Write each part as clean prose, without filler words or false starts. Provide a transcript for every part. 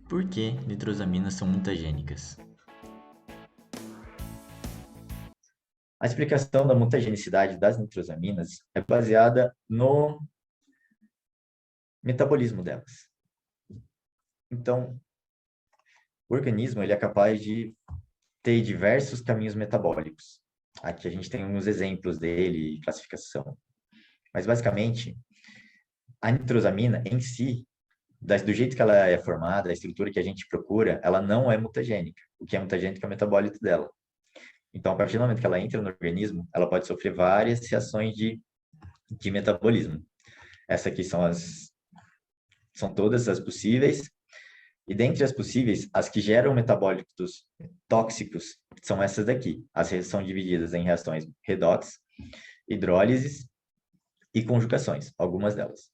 Por que nitrosaminas são mutagênicas? A explicação da mutagenicidade das nitrosaminas é baseada no metabolismo delas. Então, o organismo ele é capaz de ter diversos caminhos metabólicos. Aqui a gente tem alguns exemplos dele e classificação. Mas, basicamente, a nitrosamina em si, do jeito que ela é formada, a estrutura que a gente procura, ela não é mutagênica. O que é mutagênico é o metabólito dela. Então, a partir do momento que ela entra no organismo, ela pode sofrer várias reações de metabolismo. Essas aqui são todas as possíveis. E dentre as possíveis, as que geram metabólitos tóxicos são essas daqui. As são divididas em reações redox, hidrólises e conjugações, algumas delas.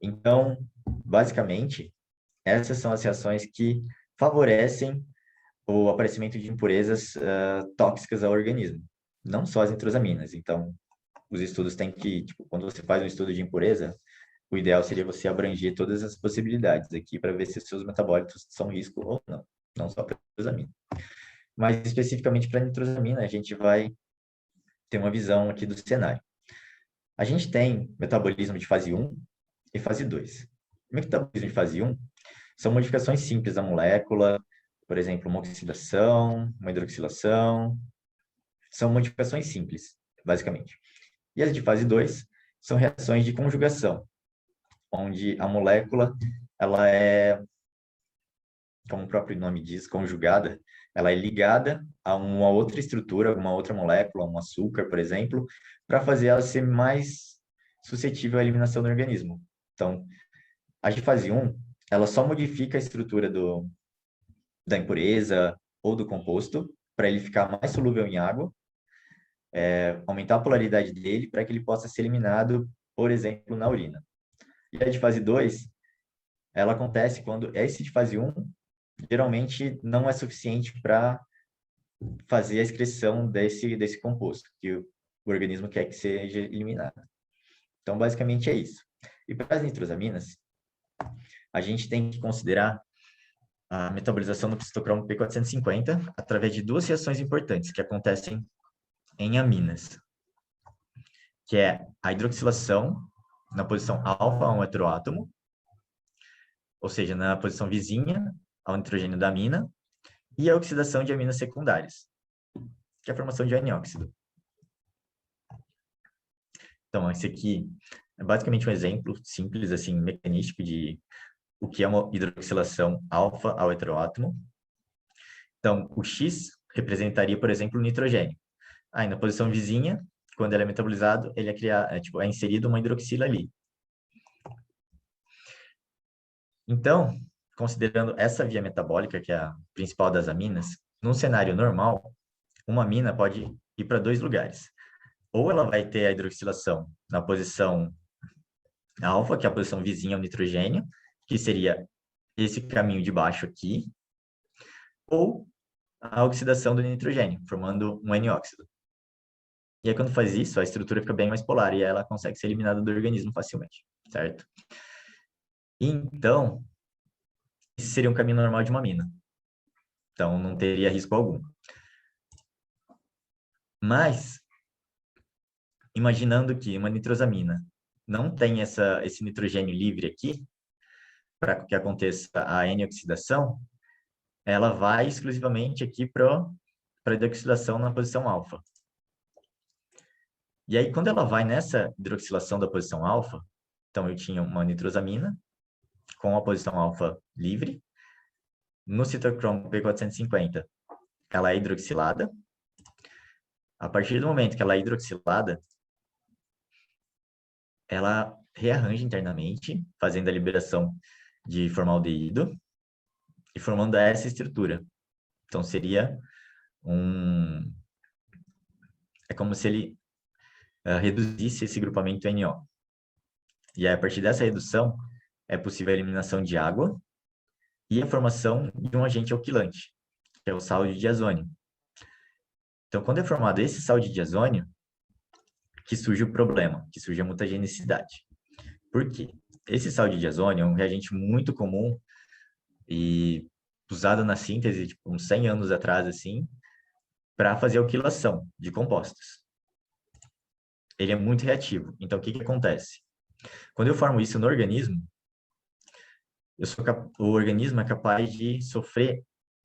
Então, basicamente, essas são as reações que favorecem o aparecimento de impurezas tóxicas ao organismo, não só as nitrosaminas. Então, os estudos têm que, tipo, quando você faz um estudo de impureza, o ideal seria você abranger todas as possibilidades aqui para ver se os seus metabólitos são risco ou não, não só para a nitrosamina. Mas especificamente para a nitrosamina, a gente vai ter uma visão aqui do cenário. A gente tem metabolismo de fase 1 e fase 2. O metabolismo de fase 1 são modificações simples da molécula, por exemplo, uma oxidação, uma hidroxilação, são modificações simples, basicamente. E as de fase 2 são reações de conjugação, onde a molécula, ela é, como o próprio nome diz, conjugada, ela é ligada a uma outra estrutura, uma outra molécula, um açúcar, por exemplo, para fazer ela ser mais suscetível à eliminação do organismo. Então, a de fase 1, ela só modifica a estrutura da impureza ou do composto para ele ficar mais solúvel em água, aumentar a polaridade dele para que ele possa ser eliminado, por exemplo, na urina. E a de fase 2, ela acontece quando esse de fase 1 geralmente não é suficiente para fazer a excreção desse composto que o organismo quer que seja eliminado. Então, basicamente é isso. E para as nitrosaminas, a gente tem que considerar a metabolização do citocromo P450 através de duas reações importantes que acontecem em aminas, que é a hidroxilação na posição alfa a um heteroátomo, ou seja, na posição vizinha ao nitrogênio da amina, e a oxidação de aminas secundárias, que é a formação de N-óxido. Então, esse aqui é basicamente um exemplo simples, assim, mecanístico de o que é uma hidroxilação alfa ao heteroátomo. Então, o X representaria, por exemplo, o nitrogênio. Aí, na posição vizinha, quando ele é metabolizado, ele é inserido uma hidroxila ali. Então, considerando essa via metabólica, que é a principal das aminas, num cenário normal, uma amina pode ir para dois lugares. Ou ela vai ter a hidroxilação na posição alfa, que é a posição vizinha ao nitrogênio, que seria esse caminho de baixo aqui, ou a oxidação do nitrogênio, formando um N-óxido. E aí, quando faz isso, a estrutura fica bem mais polar e ela consegue ser eliminada do organismo facilmente, certo? Então, esse seria um caminho normal de uma amina. Então, não teria risco algum. Mas, imaginando que uma nitrosamina não tem esse nitrogênio livre aqui, para que aconteça a N-oxidação, ela vai exclusivamente aqui para a hidroxilação na posição alfa. E aí, quando ela vai nessa hidroxilação da posição alfa, então eu tinha uma nitrosamina com a posição alfa livre, no citocromo P450, ela é hidroxilada. A partir do momento que ela é hidroxilada, ela rearranja internamente, fazendo a liberação de formaldeído e formando essa estrutura. Então, seria é como se ele reduzisse esse grupamento NO. E aí, a partir dessa redução, é possível a eliminação de água e a formação de um agente alquilante, que é o sal de diazônio. Então, quando é formado esse sal de diazônio, que surge o problema, que surge a mutagenicidade. Por quê? Esse sal de diazônio é um reagente muito comum e usado na síntese, tipo, uns 100 anos atrás, assim, para fazer alquilação de compostos. Ele é muito reativo. Então, o que que acontece? Quando eu formo isso no organismo, o organismo é capaz de sofrer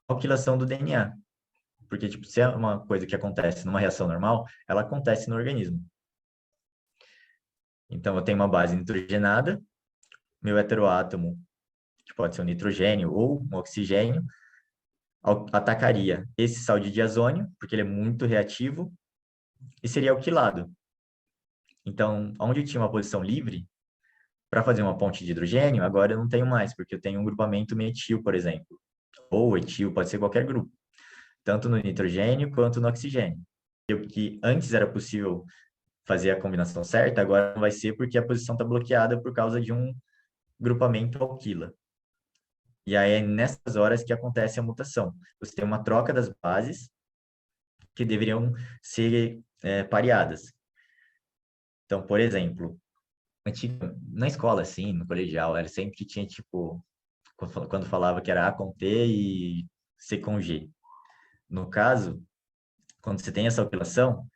alquilação do DNA. Porque, tipo, se é uma coisa que acontece numa reação normal, ela acontece no organismo. Então, eu tenho uma base nitrogenada, meu heteroátomo, que pode ser um nitrogênio ou um oxigênio, atacaria esse sal de diazônio, porque ele é muito reativo, e seria alquilado. Então, onde eu tinha uma posição livre, para fazer uma ponte de hidrogênio, agora eu não tenho mais, porque eu tenho um grupamento metil, por exemplo. Ou etil, pode ser qualquer grupo. Tanto no nitrogênio quanto no oxigênio. O que antes era possível fazer a combinação certa, agora não vai ser porque a posição está bloqueada por causa de um grupamento alquila. E aí é nessas horas que acontece a mutação. Você tem uma troca das bases que deveriam ser pareadas. Então, por exemplo, na escola, assim, no colegial, era sempre tinha, tipo, quando falava que era A com T e C com G. No caso, quando você tem essa alquilação,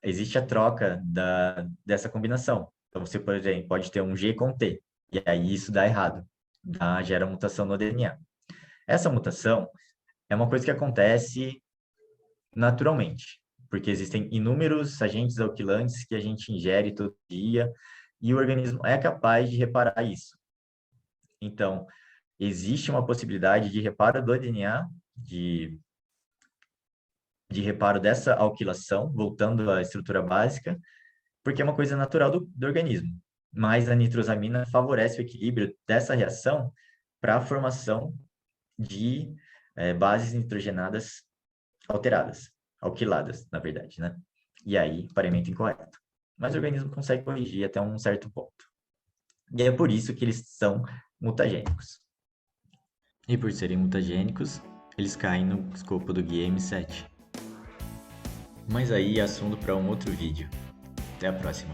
existe a troca dessa combinação. Então, você, por exemplo, pode ter um G com T, e aí isso dá errado, gera mutação no DNA. Essa mutação é uma coisa que acontece naturalmente, porque existem inúmeros agentes alquilantes que a gente ingere todo dia, e o organismo é capaz de reparar isso. Então, existe uma possibilidade de reparo do DNA, de reparo dessa alquilação, voltando à estrutura básica, porque é uma coisa natural do organismo. Mas a nitrosamina favorece o equilíbrio dessa reação para a formação de bases nitrogenadas alteradas, alquiladas, na verdade, né? E aí, pareamento incorreto. Mas o organismo consegue corrigir até um certo ponto. E é por isso que eles são mutagênicos. E por serem mutagênicos, eles caem no escopo do guia M7. Mas aí é assunto para um outro vídeo. Até a próxima.